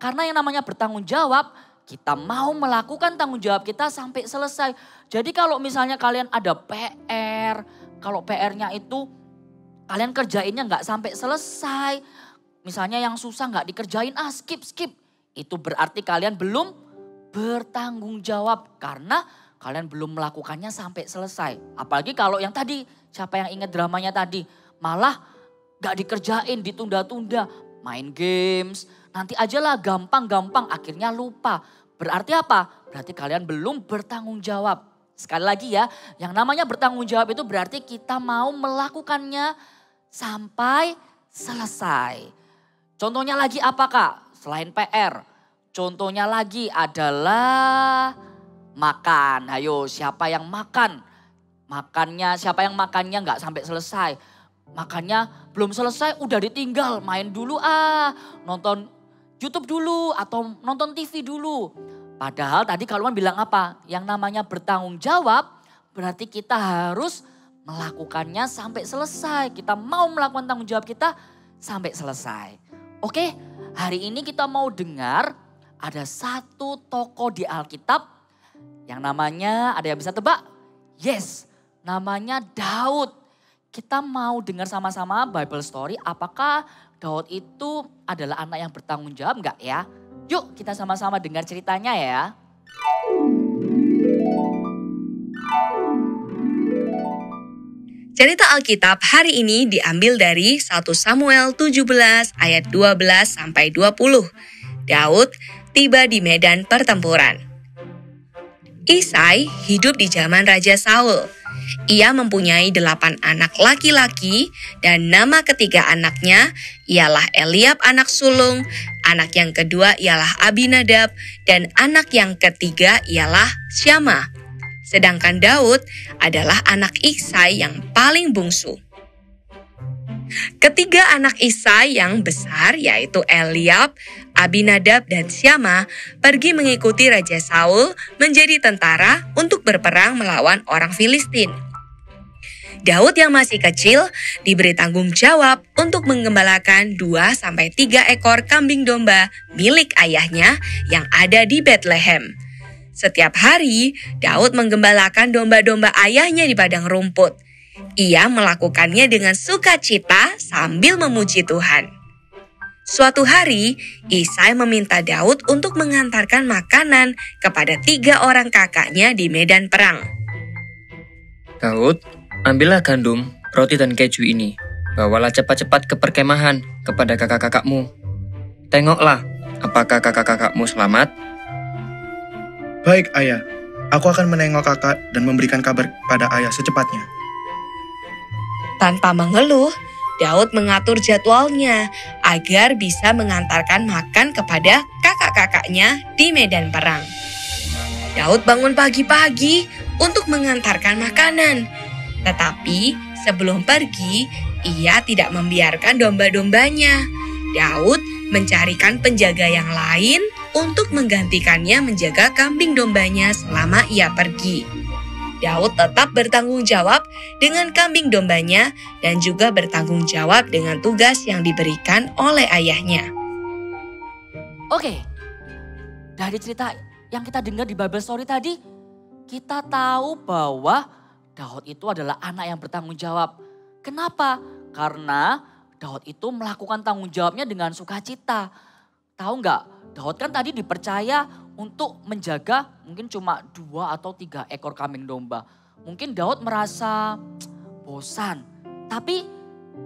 Karena yang namanya bertanggung jawab, kita mau melakukan tanggung jawab kita sampai selesai. Jadi kalau misalnya kalian ada PR, kalau PR-nya itu kalian kerjainnya nggak sampai selesai. Misalnya yang susah nggak dikerjain, skip. Itu berarti kalian belum bertanggung jawab karena kalian belum melakukannya sampai selesai. Apalagi kalau yang tadi, siapa yang ingat dramanya tadi, malah nggak dikerjain, ditunda-tunda, main games. Nanti aja lah gampang, akhirnya lupa. Berarti apa? Berarti kalian belum bertanggung jawab. Sekali lagi ya, yang namanya bertanggung jawab itu berarti kita mau melakukannya sampai selesai. Contohnya lagi apa Kak? Selain PR. Contohnya lagi adalah makan. Ayo siapa yang makan? Siapa yang makannya nggak sampai selesai. Makannya belum selesai udah ditinggal. Main dulu nonton YouTube dulu atau nonton TV dulu. Padahal tadi Kak Lukman bilang apa? Yang namanya bertanggung jawab berarti kita harus melakukannya sampai selesai. Kita mau melakukan tanggung jawab kita sampai selesai. Oke, hari ini kita mau dengar ada satu tokoh di Alkitab yang namanya, ada yang bisa tebak? Yes, namanya Daud. Kita mau dengar sama-sama Bible story, apakah Daud itu adalah anak yang bertanggung jawab nggak ya? Yuk kita sama-sama dengar ceritanya ya. Cerita Alkitab hari ini diambil dari 1 Samuel 17 ayat 12 sampai 20. Daud tiba di medan pertempuran. Isai hidup di zaman Raja Saul. Ia mempunyai 8 anak laki-laki dan nama ketiga anaknya ialah Eliab anak sulung, anak yang kedua ialah Abinadab, dan anak yang ketiga ialah Syama. Sedangkan Daud adalah anak Isai yang paling bungsu. Ketiga anak Isai yang besar yaitu Eliab, Abinadab, dan Syama pergi mengikuti Raja Saul menjadi tentara untuk berperang melawan orang Filistin. Daud yang masih kecil diberi tanggung jawab untuk menggembalakan 2-3 ekor kambing domba milik ayahnya yang ada di Bethlehem. Setiap hari, Daud menggembalakan domba-domba ayahnya di padang rumput. Ia melakukannya dengan sukacita sambil memuji Tuhan. Suatu hari, Isai meminta Daud untuk mengantarkan makanan kepada 3 orang kakaknya di medan perang. Daud, ambillah gandum, roti dan keju ini. Bawalah cepat-cepat ke perkemahan kepada kakak-kakakmu. Tengoklah, apakah kakak-kakakmu selamat? Baik, Ayah. Aku akan menengok kakak dan memberikan kabar pada Ayah secepatnya. Tanpa mengeluh, Daud mengatur jadwalnya agar bisa mengantarkan makan kepada kakak-kakaknya di medan perang. Daud bangun pagi-pagi untuk mengantarkan makanan. Tetapi sebelum pergi, ia tidak membiarkan domba-dombanya. Daud mencarikan penjaga yang lain untuk menggantikannya menjaga kambing dombanya selama ia pergi. Daud tetap bertanggung jawab dengan kambing dombanya dan juga bertanggung jawab dengan tugas yang diberikan oleh ayahnya. Oke, dari cerita yang kita dengar di Bible Story tadi, kita tahu bahwa Daud itu adalah anak yang bertanggung jawab. Kenapa? Karena Daud itu melakukan tanggung jawabnya dengan sukacita. Tahu nggak? Daud kan tadi dipercaya untuk menjaga mungkin cuma 2 atau 3 ekor kambing domba. Mungkin Daud merasa bosan. Tapi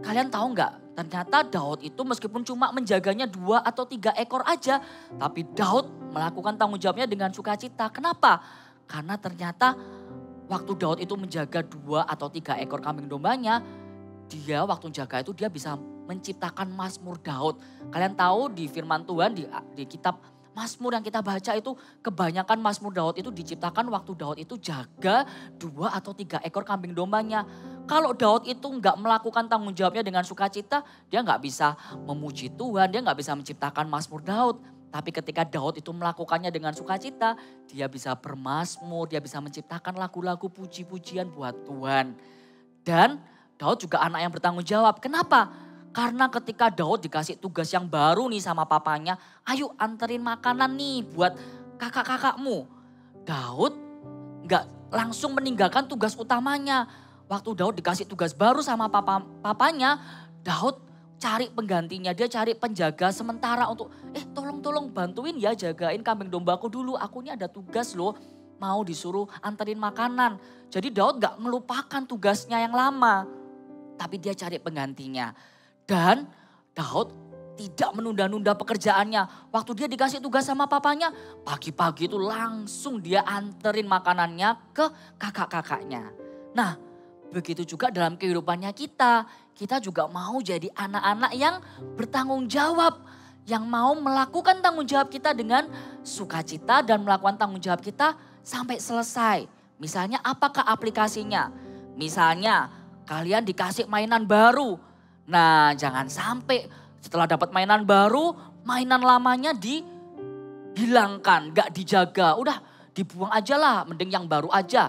kalian tahu nggak? Ternyata Daud itu meskipun cuma menjaganya 2 atau 3 ekor aja. Tapi Daud melakukan tanggung jawabnya dengan sukacita. Kenapa? Karena ternyata waktu Daud itu menjaga 2 atau 3 ekor kambing dombanya. Dia waktu jaga itu dia bisa menciptakan Mazmur Daud. Kalian tahu di firman Tuhan di kitab Mazmur yang kita baca itu kebanyakan Mazmur Daud itu diciptakan waktu Daud itu jaga 2 atau 3 ekor kambing dombanya. Kalau Daud itu nggak melakukan tanggung jawabnya dengan sukacita, dia nggak bisa memuji Tuhan, dia nggak bisa menciptakan Mazmur Daud. Tapi ketika Daud itu melakukannya dengan sukacita, dia bisa bermazmur, dia bisa menciptakan lagu-lagu puji-pujian buat Tuhan. Dan Daud juga anak yang bertanggung jawab. Kenapa? Karena ketika Daud dikasih tugas yang baru nih sama papanya, ayo anterin makanan nih buat kakak-kakakmu. Daud gak langsung meninggalkan tugas utamanya. Waktu Daud dikasih tugas baru sama papanya, Daud cari penggantinya, dia cari penjaga sementara untuk, tolong bantuin ya jagain kambing dombaku dulu, aku ini ada tugas loh, mau disuruh anterin makanan. Jadi Daud gak melupakan tugasnya yang lama, tapi dia cari penggantinya. Dan Daud tidak menunda-nunda pekerjaannya. Waktu dia dikasih tugas sama papanya, pagi-pagi itu langsung dia anterin makanannya ke kakak-kakaknya. Nah, begitu juga dalam kehidupannya kita. Kita juga mau jadi anak-anak yang bertanggung jawab. Yang mau melakukan tanggung jawab kita dengan sukacita dan melakukan tanggung jawab kita sampai selesai. Misalnya apakah aplikasinya? Misalnya kalian dikasih mainan baru. Nah, jangan sampai setelah dapat mainan baru, mainan lamanya dihilangkan, gak dijaga. Udah dibuang aja lah, mending yang baru aja.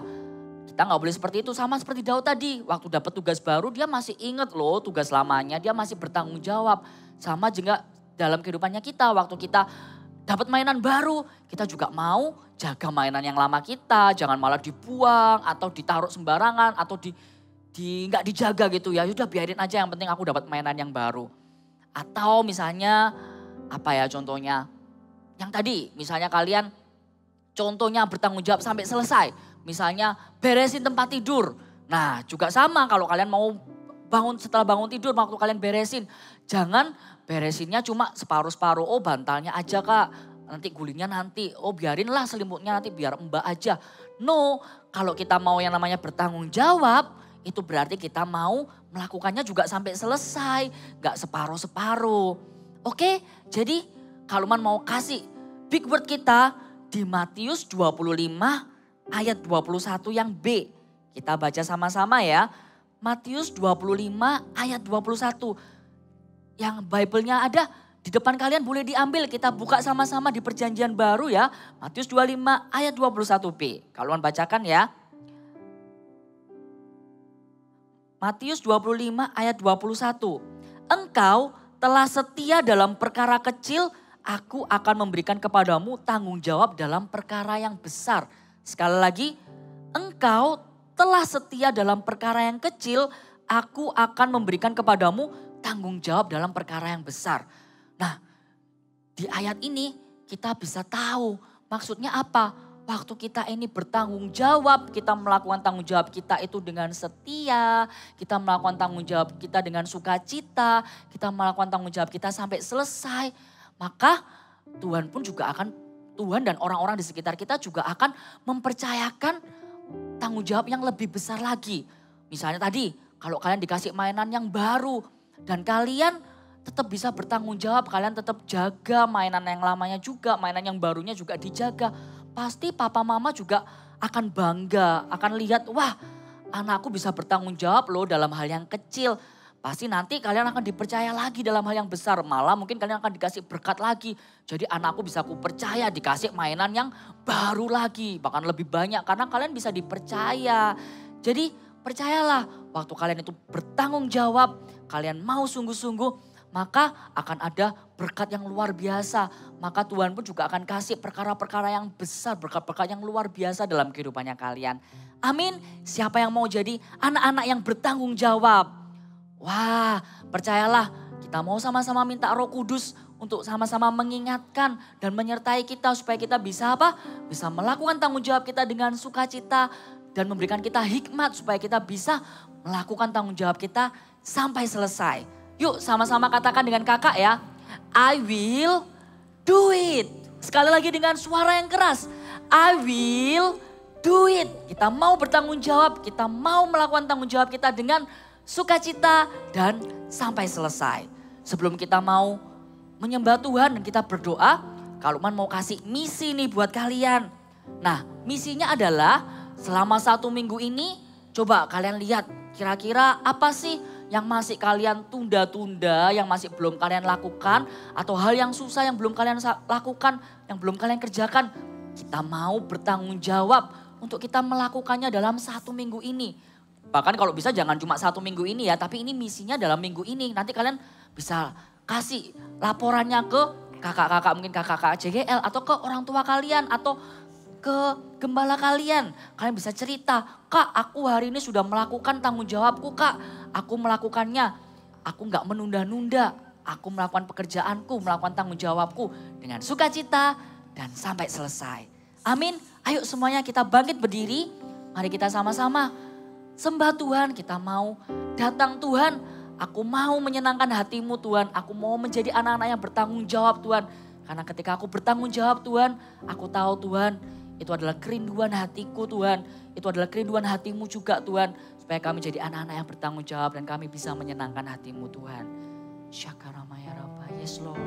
Kita gak boleh seperti itu, sama seperti Daud tadi. Waktu dapat tugas baru, dia masih ingat loh tugas lamanya, dia masih bertanggung jawab. Sama juga dalam kehidupannya kita, waktu kita dapat mainan baru, kita juga mau jaga mainan yang lama kita. Jangan malah dibuang atau ditaruh sembarangan atau nggak dijaga gitu ya. Udah biarin aja, yang penting aku dapat mainan yang baru. Atau misalnya apa ya contohnya? Yang tadi misalnya kalian contohnya bertanggung jawab sampai selesai. Misalnya beresin tempat tidur. Nah juga sama kalau kalian mau setelah bangun tidur waktu kalian beresin. Jangan beresinnya cuma separuh-separuh. Oh bantalnya aja kak, nanti gulingnya nanti. Oh biarinlah selimutnya nanti biar mbak aja. No, kalau kita mau yang namanya bertanggung jawab, itu berarti kita mau melakukannya juga sampai selesai. Gak separuh-separuh. Oke, jadi Kak Lukman mau kasih big word kita di Matius 25 ayat 21 yang B. Kita baca sama-sama ya. Matius 25 ayat 21. Yang Bible-nya ada di depan kalian boleh diambil. Kita buka sama-sama di perjanjian baru ya. Matius 25 ayat 21b. Kalian bacakan ya. Matius 25 ayat 21. Engkau telah setia dalam perkara kecil, aku akan memberikan kepadamu tanggung jawab dalam perkara yang besar. Sekali lagi, engkau telah setia dalam perkara yang kecil, aku akan memberikan kepadamu tanggung jawab dalam perkara yang besar. Nah, di ayat ini kita bisa tahu maksudnya apa. Waktu kita ini bertanggung jawab, kita melakukan tanggung jawab kita itu dengan setia, kita melakukan tanggung jawab kita dengan sukacita, kita melakukan tanggung jawab kita sampai selesai. Maka Tuhan pun juga akan, Tuhan dan orang-orang di sekitar kita juga akan mempercayakan tanggung jawab yang lebih besar lagi. Misalnya tadi, kalau kalian dikasih mainan yang baru dan kalian tetap bisa bertanggung jawab, kalian tetap jaga mainan yang lamanya juga, mainan yang barunya juga dijaga. Pasti papa mama juga akan bangga, akan lihat, wah anakku bisa bertanggung jawab loh dalam hal yang kecil. Pasti nanti kalian akan dipercaya lagi dalam hal yang besar. Malah mungkin kalian akan dikasih berkat lagi. Jadi anakku bisa aku percaya dikasih mainan yang baru lagi. Bahkan lebih banyak karena kalian bisa dipercaya. Jadi percayalah waktu kalian itu bertanggung jawab, kalian mau sungguh-sungguh, maka akan ada berkat yang luar biasa. Maka Tuhan pun juga akan kasih perkara-perkara yang besar, berkat-berkat yang luar biasa dalam kehidupannya kalian. Amin. Siapa yang mau jadi anak-anak yang bertanggung jawab? Wah, percayalah kita mau sama-sama minta Roh Kudus untuk sama-sama mengingatkan dan menyertai kita supaya kita bisa apa? Bisa melakukan tanggung jawab kita dengan sukacita dan memberikan kita hikmat supaya kita bisa melakukan tanggung jawab kita sampai selesai. Yuk sama-sama katakan dengan kakak ya. I will do it. Sekali lagi dengan suara yang keras. I will do it. Kita mau bertanggung jawab, kita mau melakukan tanggung jawab kita dengan sukacita dan sampai selesai. Sebelum kita mau menyembah Tuhan dan kita berdoa, Kak Lukman mau kasih misi nih buat kalian. Nah misinya adalah selama 1 minggu ini coba kalian lihat kira-kira apa sih yang masih kalian tunda-tunda, yang masih belum kalian lakukan. Atau hal yang susah yang belum kalian lakukan, yang belum kalian kerjakan. Kita mau bertanggung jawab untuk kita melakukannya dalam 1 minggu ini. Bahkan kalau bisa jangan cuma 1 minggu ini ya, tapi ini misinya dalam minggu ini. Nanti kalian bisa kasih laporannya ke kakak-kakak, mungkin kakak-kakak JGL atau ke orang tua kalian atau ke gembala kalian. Kalian bisa cerita, Kak aku hari ini sudah melakukan tanggung jawabku Kak. Aku melakukannya, aku gak menunda-nunda. Aku melakukan pekerjaanku, melakukan tanggung jawabku dengan sukacita dan sampai selesai. Amin. Ayo semuanya kita bangkit berdiri. Mari kita sama-sama sembah Tuhan, kita mau datang Tuhan. Aku mau menyenangkan hatimu Tuhan. Aku mau menjadi anak-anak yang bertanggung jawab Tuhan. Karena ketika aku bertanggung jawab Tuhan, aku tahu Tuhan itu adalah kerinduan hatiku Tuhan. Itu adalah kerinduan hatimu juga Tuhan. Supaya kami jadi anak-anak yang bertanggung jawab dan kami bisa menyenangkan hatimu Tuhan. Syakaramaya Rabba, yes Lord.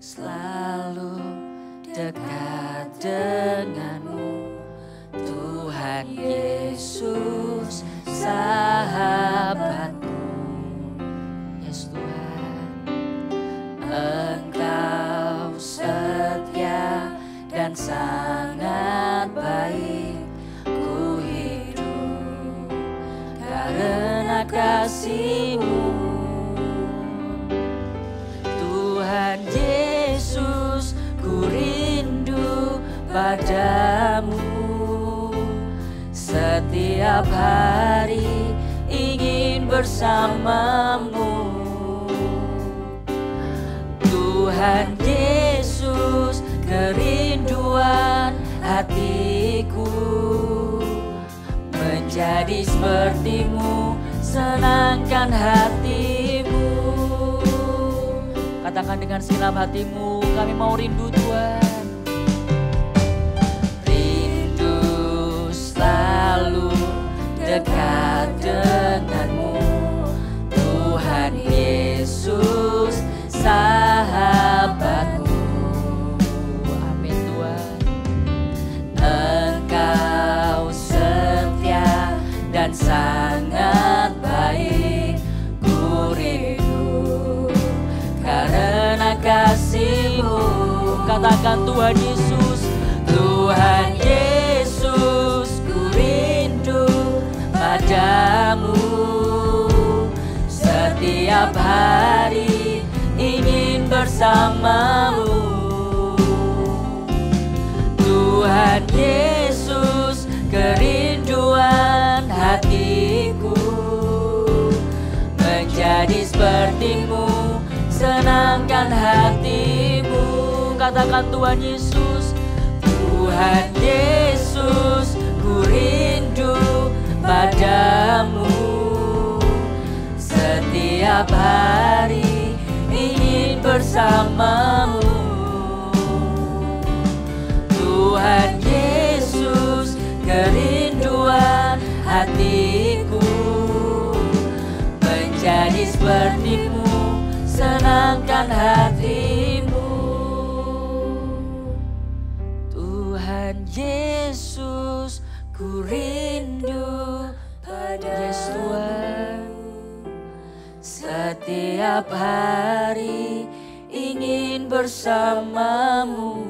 Selalu dekat denganmu Tuhan Yesus sahabatku. Yes Tuhan, Engkau setia dan sangat baik. Ku hidup karena kasih-Mu Tuhan Yesus, ku rindu padamu. setiap hari ingin bersamamu. Tuhan Yesus, kerinduan hatiku, menjadi sepertimu, senangkan hatimu. Katakan dengan segenap hatimu, kami mau rindu Tuhan. Rindu selalu dekat denganmu, Tuhan Yesus, sahabatku. Amin Tuhan. Engkau setia dan sangat baik, ku rindu karena kasih-Mu. Katakan Tuhan Yesus, Tuhan Yesus, ku rindu padamu. Setiap hari ingin bersamamu. Tuhan Yesus, kerinduan hatiku, menjadi sepertimu, senangkan hatimu. Katakan Tuhan Yesus, Tuhan Yesus, ku rindu padamu. Setiap hari ingin bersamamu. Tuhan Yesus, kerinduan hatiku, menjadi sepertimu, senangkan hatimu. Tuhan Yesus, ku rindu padamu. Yes, Tuhan. Setiap hari ingin bersamamu.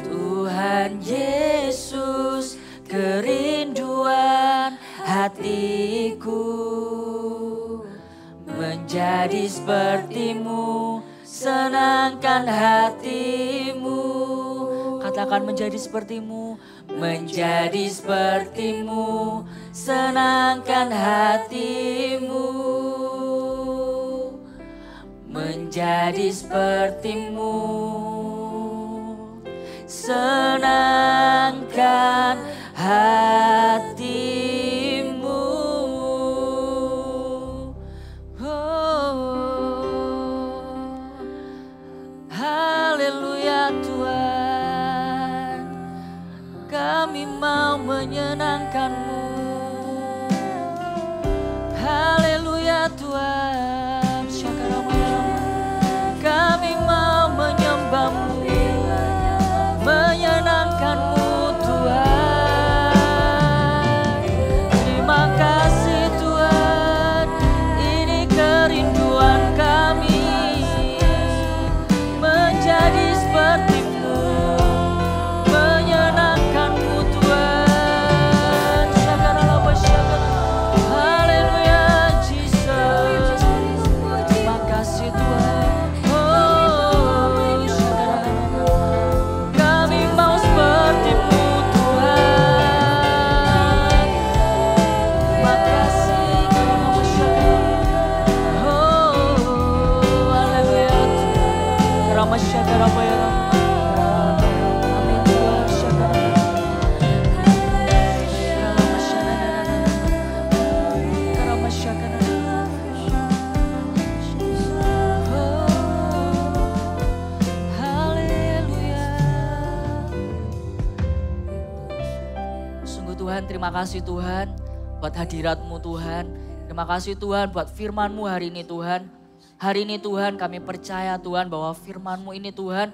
Tuhan Yesus, kerinduan hatiku, menjadi sepertimu, senangkan hatimu. Katakan menjadi sepertimu, menjadi sepertimu, senangkan hatimu. Menjadi sepertimu, senangkan hatimu. Oh, haleluya Tuhan, kami mau menyenangkan-Mu. Haleluya Tuhan, kami mau menyembah-Mu, menyenangkan-Mu Tuhan. Terima kasih Tuhan, ini kerinduan kami, menjadi seperti-Mu, menyenangkan-Mu Tuhan. Haleluya Jesus, terima kasih Tuhan. Terima kasih Tuhan buat hadirat-Mu Tuhan. Terima kasih Tuhan buat firman-Mu hari ini Tuhan. Hari ini Tuhan kami percaya Tuhan bahwa firman-Mu ini Tuhan,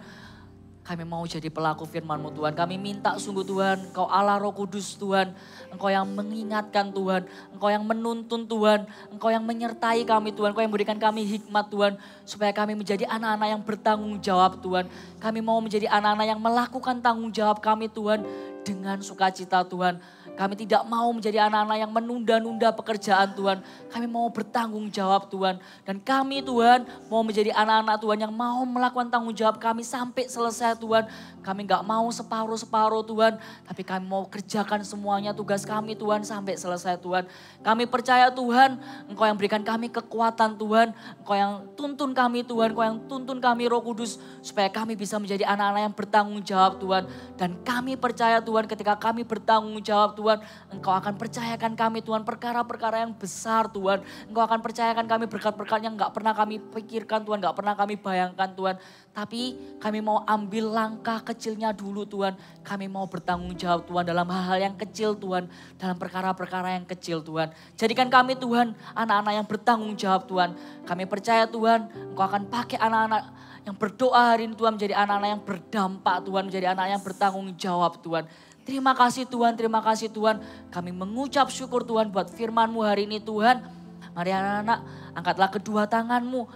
kami mau jadi pelaku firman-Mu Tuhan. Kami minta sungguh Tuhan, Engkau Allah Roh Kudus Tuhan. Engkau yang mengingatkan Tuhan, Engkau yang menuntun Tuhan, Engkau yang menyertai kami Tuhan. Engkau yang berikan kami hikmat Tuhan, supaya kami menjadi anak-anak yang bertanggung jawab Tuhan. Kami mau menjadi anak-anak yang melakukan tanggung jawab kami Tuhan dengan sukacita Tuhan. Kami tidak mau menjadi anak-anak yang menunda-nunda pekerjaan Tuhan. Kami mau bertanggung jawab Tuhan. Dan kami Tuhan mau menjadi anak-anak Tuhan yang mau melakukan tanggung jawab kami sampai selesai Tuhan. Kami gak mau separuh-separuh Tuhan. Tapi kami mau kerjakan semuanya tugas kami Tuhan sampai selesai Tuhan. Kami percaya Tuhan, Engkau yang berikan kami kekuatan Tuhan. Engkau yang tuntun kami Tuhan, Engkau yang tuntun kami Roh Kudus. Supaya kami bisa menjadi anak-anak yang bertanggung jawab Tuhan. Dan kami percaya Tuhan ketika kami bertanggung jawab Tuhan. Engkau akan percayakan kami Tuhan perkara-perkara yang besar Tuhan. Engkau akan percayakan kami berkat-berkat yang gak pernah kami pikirkan Tuhan, gak pernah kami bayangkan Tuhan. Tapi kami mau ambil langkah kecilnya dulu Tuhan. Kami mau bertanggung jawab Tuhan dalam hal-hal yang kecil Tuhan. Dalam perkara-perkara yang kecil Tuhan. Jadikan kami Tuhan anak-anak yang bertanggung jawab Tuhan. Kami percaya Tuhan Engkau akan pakai anak-anak yang berdoa hari ini Tuhan menjadi anak-anak yang berdampak Tuhan. Menjadi anak yang bertanggung jawab Tuhan. Terima kasih Tuhan, terima kasih Tuhan. Kami mengucap syukur Tuhan buat firman-Mu hari ini Tuhan. Mari anak-anak angkatlah kedua tangan-Mu.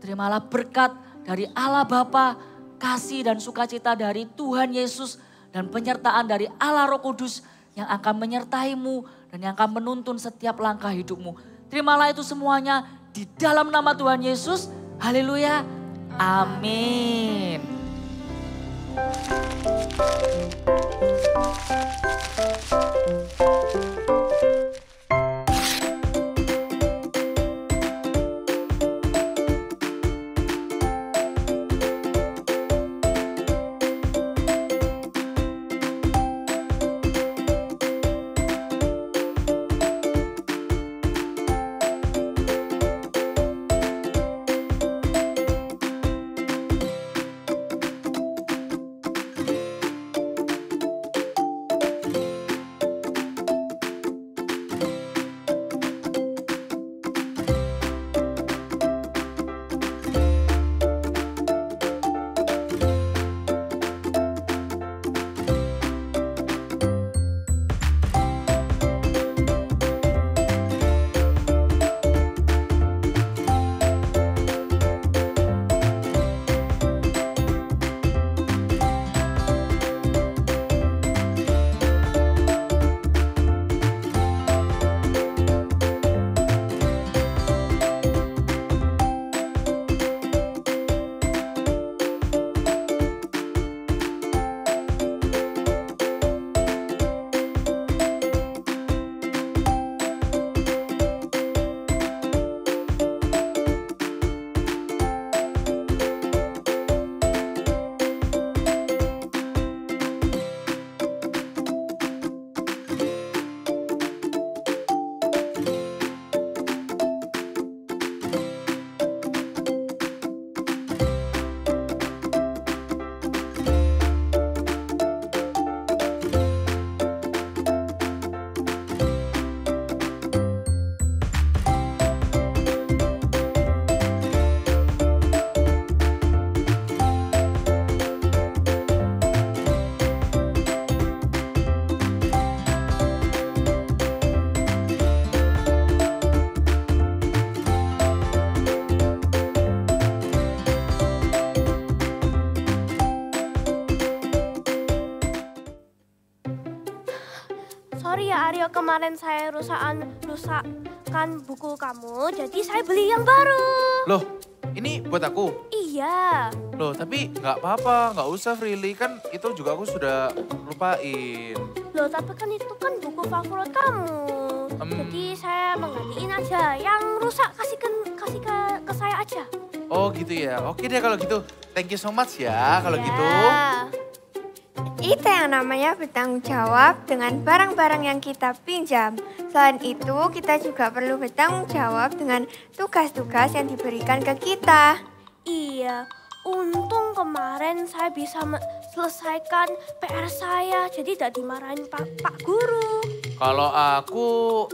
Terimalah berkat dari Allah Bapa, kasih dan sukacita dari Tuhan Yesus. Dan penyertaan dari Allah Roh Kudus yang akan menyertai-Mu dan yang akan menuntun setiap langkah hidup-Mu. Terimalah itu semuanya di dalam nama Tuhan Yesus. Haleluya. Amin. Sorry ya Aryo, kemarin saya rusakkan buku kamu, jadi saya beli yang baru. Loh, ini buat aku? Iya. Loh, tapi nggak apa-apa, nggak usah Frilly, kan itu juga aku sudah lupain. Loh, tapi kan itu kan buku favorit kamu. Jadi saya menggantiin aja, yang rusak kasih ke saya aja. Oh gitu ya, oke deh kalau gitu. Thank you so much ya kalau gitu. Itu yang namanya bertanggung jawab dengan barang-barang yang kita pinjam. Selain itu, kita juga perlu bertanggung jawab dengan tugas-tugas yang diberikan ke kita. Iya, untung kemarin saya bisa selesaikan PR saya, jadi tidak dimarahin Pak Guru. Kalau aku,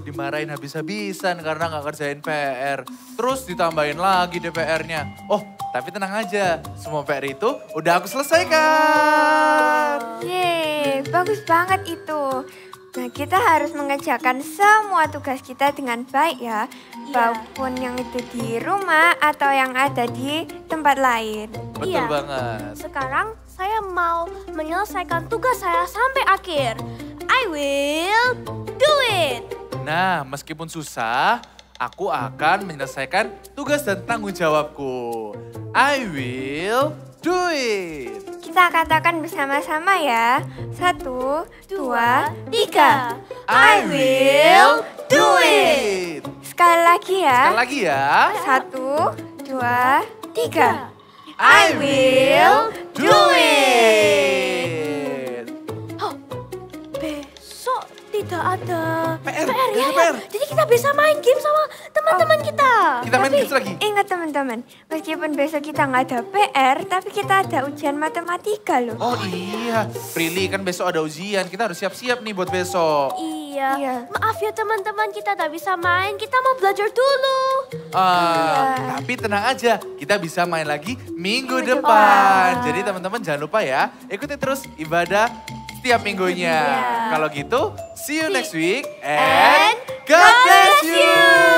dimarahin habis-habisan karena nggak kerjain PR. Terus ditambahin lagi DPR-nya. Oh, tapi tenang aja, semua PR itu udah aku selesaikan. Yeay, bagus banget itu. Nah, kita harus mengerjakan semua tugas kita dengan baik ya. Maupun yang itu di rumah atau yang ada di tempat lain. Betul banget. Sekarang saya mau menyelesaikan tugas saya sampai akhir. I will do it. Nah, meskipun susah, aku akan menyelesaikan tugas dan tanggung jawabku. I will do it. Kita katakan bersama-sama ya. 1, 2, 3. I will do it. Sekali lagi ya. Sekali lagi ya. 1, 2, 3. I will do it. Besok tidak ada PR, ya, nggak ada ya. PR. Jadi kita bisa main game sama teman-teman kita. Kita main games lagi. Ingat teman-teman, meskipun besok kita nggak ada PR, tapi kita ada ujian matematika loh. Oh iya, Prilly kan besok ada ujian. Kita harus siap-siap nih buat besok. Iya. Maaf ya teman-teman, kita tak bisa main. Kita mau belajar dulu. Tapi tenang aja, kita bisa main lagi minggu depan. Jadi teman-teman jangan lupa ya, ikuti terus ibadah setiap minggunya. Kalau gitu, see you next week and God bless you.